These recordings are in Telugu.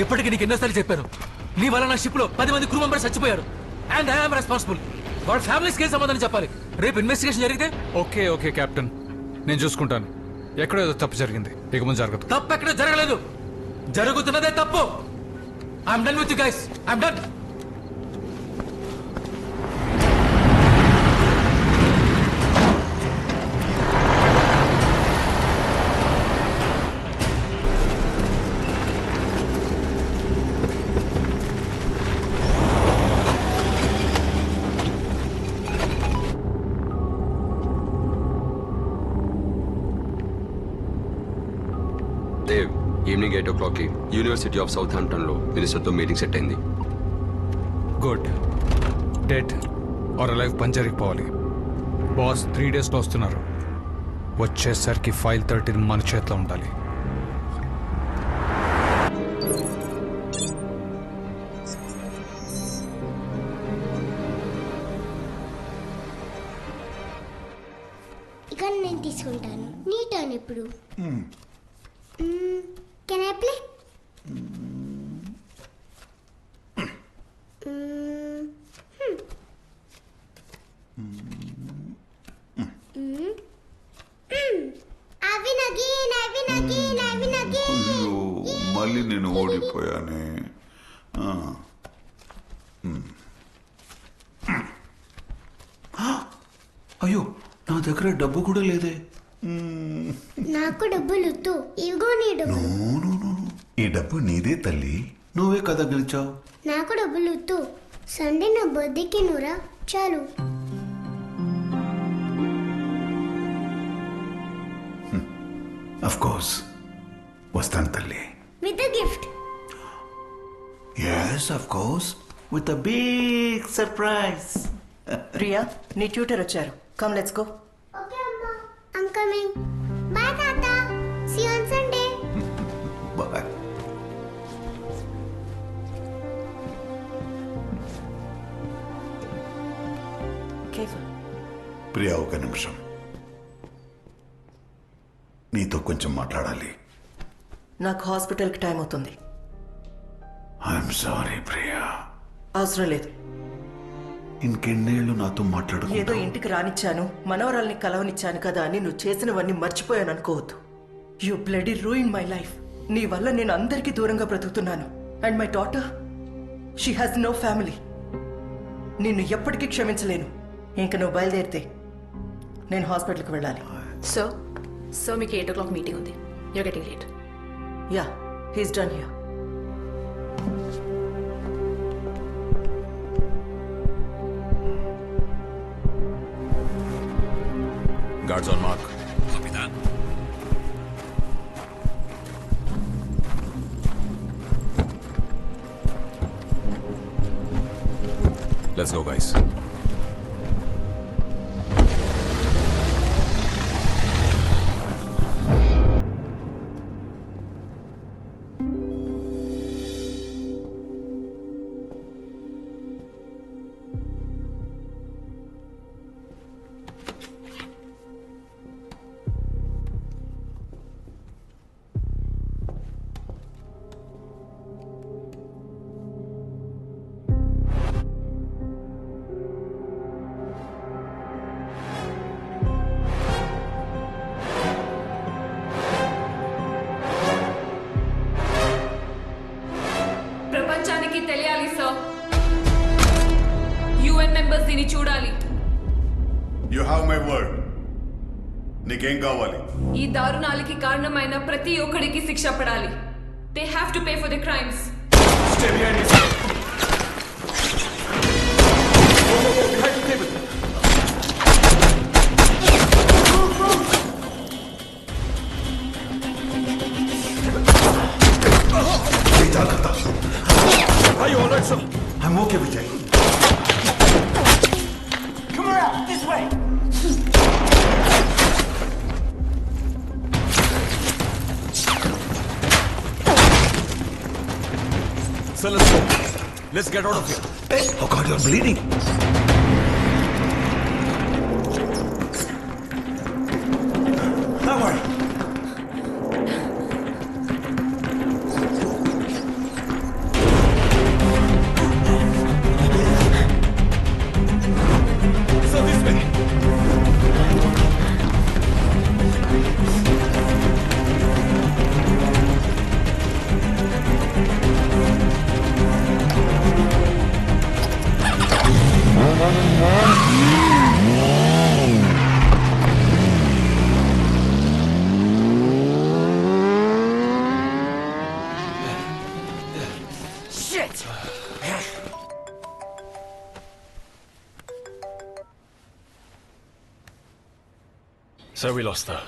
ఎప్పటికీ నీకు ఎన్నోసార్లు చెప్పాను, నీ వల్ల నా షిప్ లో 10 మంది క్రూ మెంబర్స్ చచ్చిపోయారు. And I'm responsible. వాళ్ళ ఫ్యామిలీస్కి ఏం సమాధానం చెప్పాలి? రేపు ఇన్వెస్టిగేషన్ జరిగితే ఓకే ఓకే కెప్టెన్, నేను చూసుకుంటాను. ఎక్కడో ఏదో తప్పు జరిగింది, ఇక ముందు జరగదు. తప్పు ఎక్కడ జరగలేదు, జరుగుతున్నదే తప్పు. I'm done with you guys, I'm done. Dev, evening 8 o'clockకి యూనివర్సిటీ ఆఫ్ సౌథాంప్టన్లో మినిస్టర్తో మీటింగ్ సెట్ అయింది. గుడ్. డెడ్ ఆర్ లైఫ్ పని జరిగిపోవాలి. బాస్ 3 daysలో వస్తున్నారు. వచ్చేసరికి ఫైల్ 13 మన చేతిలో ఉండాలి. ఇక నేను తీసుకుంటాను. నీ టర్న్ ఇప్పుడు. Can I play? మళ్ళీ నేను ఓడిపోయానే. అయ్యో, నా దగ్గర డబ్బు కూడా లేదే. నాకు డబ్బులు వద్దు, ఇవిగో నీ డబ్బు. ఈ డబ్బు నీదే తల్లి, నువ్వే కదా గెలిచావు. నాకు డబ్బులు వద్దు. సండే నా బర్త్డేకి నువ్వురా చాలు. అఫ్ కోర్స్ వస్తాను తల్లి. With gift. yes of course with a big surprise. Priya, నీ ట్యూటర్ వచ్చారు. Come let's go. ఓకే అమ్మా, ఐమ్ కమింగ్. బై తాత, see you on Sunday. Bye. Cafe. Priya, ఒక నిమిషం, నీతో కొంచెం మాట్లాడాలి. నాకు హాస్పిటల్కి టైం అవుతుంది. I'm sorry Priya. అవసరం లేదు. ఇంకెన్నేళ్ళు నాతో ఏదో మాట్లాడు. ఇంటికి రానిచ్చాను, మనవరాల్ని కలవనిచ్చాను కదా అని నువ్వు చేసినవన్నీ మర్చిపోయాను అనుకోవద్దు. You bloody ruin my life. నీ వల్ల నేను అందరికీ దూరంగా బ్రతుకుతున్నాను. And my daughter, she has no family. నిన్ను ఎప్పటికీ క్షమించలేను. ఇంక నువ్వు బయలుదేరితే నేను హాస్పిటల్కి వెళ్ళాలి. సో మీకు 8 o'clock మీటింగ్ ఉంది. You're getting late. Yeah, he's done here. Guards on mark. Copy that. Let's go, guys. ప్రపంచానికి తెలియాలి సార్. UN మెంబర్స్ దీన్ని చూడాలి. You have my word. నీకేం కావాలి? ఈ దారుణాలకి కారణమైన ప్రతి ఒక్కడికి శిక్ష పడాలి. They have to pay for the crimes. Stay behind me, sir. Behind the table. Are you all right, sir? I'm okay, Vijay. Come around this way. Sir, let's go. Let's get out of here. Hey, oh God, you're bleeding. Don't worry. Sir, we lost her.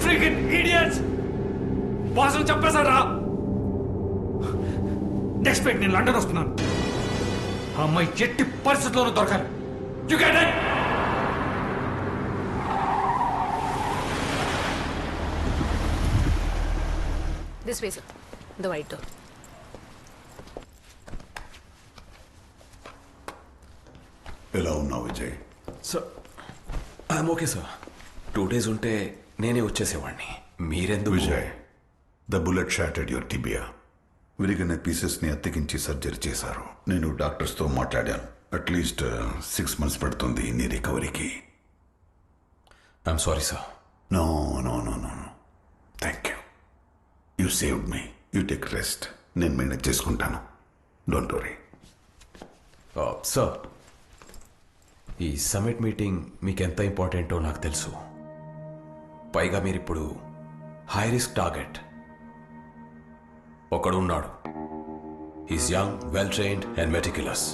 Freakin idiots బాసును చంపేశారా? నెక్స్ట్ వీక్ నేను లండన్ వస్తున్నాను. ఆ అమ్మాయి ఎట్టి పరిస్థితుల్లోనూ దొరకాలి. You get it? This way, sir. The white door. ఎలా ఉన్నావు Vijay? Sir, I'm okay, sir. 2 days ఉంటే నేనే వచ్చేసేవాడిని. మీరెందుకు? Vijay, the bullet shotted your tibia. విరిగిన పీసెస్ని అతికించి సర్జరీ చేశారు. నేను డాక్టర్స్తో మాట్లాడాను. అట్లీస్ట్ 6 months పడుతుంది నీ రికవరీకి. I'm sorry, sir. No no no no no thank you. You saved me. You take rest. నేను మేనేజ్ చేసుకుంటాను. Don't worry. సార్, ఈ సమిట్ మీటింగ్ మీకు ఎంత ఇంపార్టెంటో నాకు తెలుసు. పైగా మీరిప్పుడు హై రిస్క్ టార్గెట్. ఒకడు ఉన్నాడు. Is young, well trained and meticulous.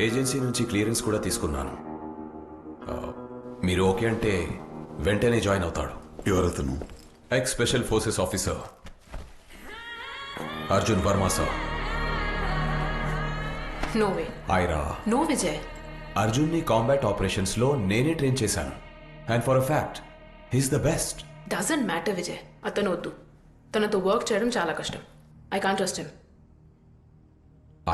Agency నుంచి క్లియరెన్స్ కూడా తీసుకున్నాను. మీరు ఓకే అంటే వెంటనే జాయిన్ అవుతాడు. ఎవరతను? X special forces officer Arjun Varma sir. No way. Aira. No, Vijay. అర్జున్ని కాంబాట్ ఆపరేషన్స్ లో నేనే ట్రైన్ చేశాను. And for a fact he's the best. Doesn't matter, Vijay. అతను వద్దు. తనతో వర్క్ చేయడం చాలా కష్టం. I can't trust him.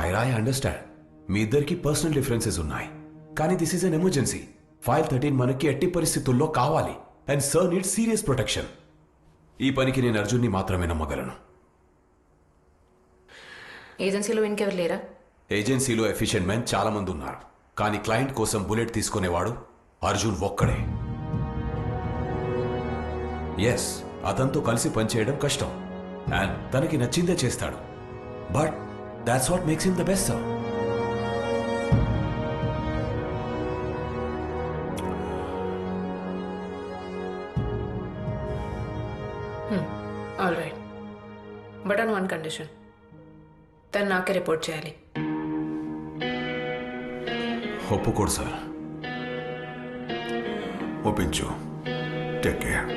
Aira, I understand. మీ ఇద్దరికి పర్సనల్ డిఫరెన్సెస్ ఉన్నాయి. కానీ this is an emergency. File 13 మనకి ఎట్టి పరిస్థితుల్లో కావాలి. And sir need serious protection. ఈ పనికి నేను అర్జున్ని మాత్రమే నమ్మగలను. ఏజెన్సీలో ఇంకెవరు లేరా? ఏజెన్సీలో ఎఫిషియెంట్ మెన్ చాలా మంది ఉన్నారు. కానీ క్లయింట్ కోసం బుల్లెట్ తీసుకునేవాడు అర్జున్ ఒక్కడే. ఎస్, అతనితో కలిసి పనిచేయడం కష్టం. అండ్ తనకి నచ్చిందే చేస్తాడు. But that's what makes him the best sir. All right. But on one condition. తను నాకే రిపోర్ట్ చేయాలి. ఒప్పుకోడు సార్. ఒప్పించు. Take care.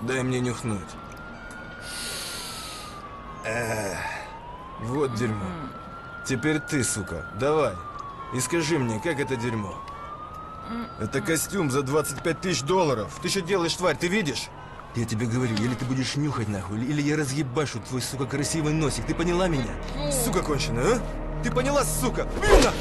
Дай мне нюхнуть. Вот дерьмо. Теперь ты, сука, давай. И скажи мне, как это дерьмо? Это костюм за $25 000. Ты что делаешь, тварь, ты видишь? Я тебе говорю, или ты будешь нюхать нахуй, или я разъебашу твой, сука, красивый носик. Ты поняла меня? Сука конченая, а? Ты поняла, сука? Блин!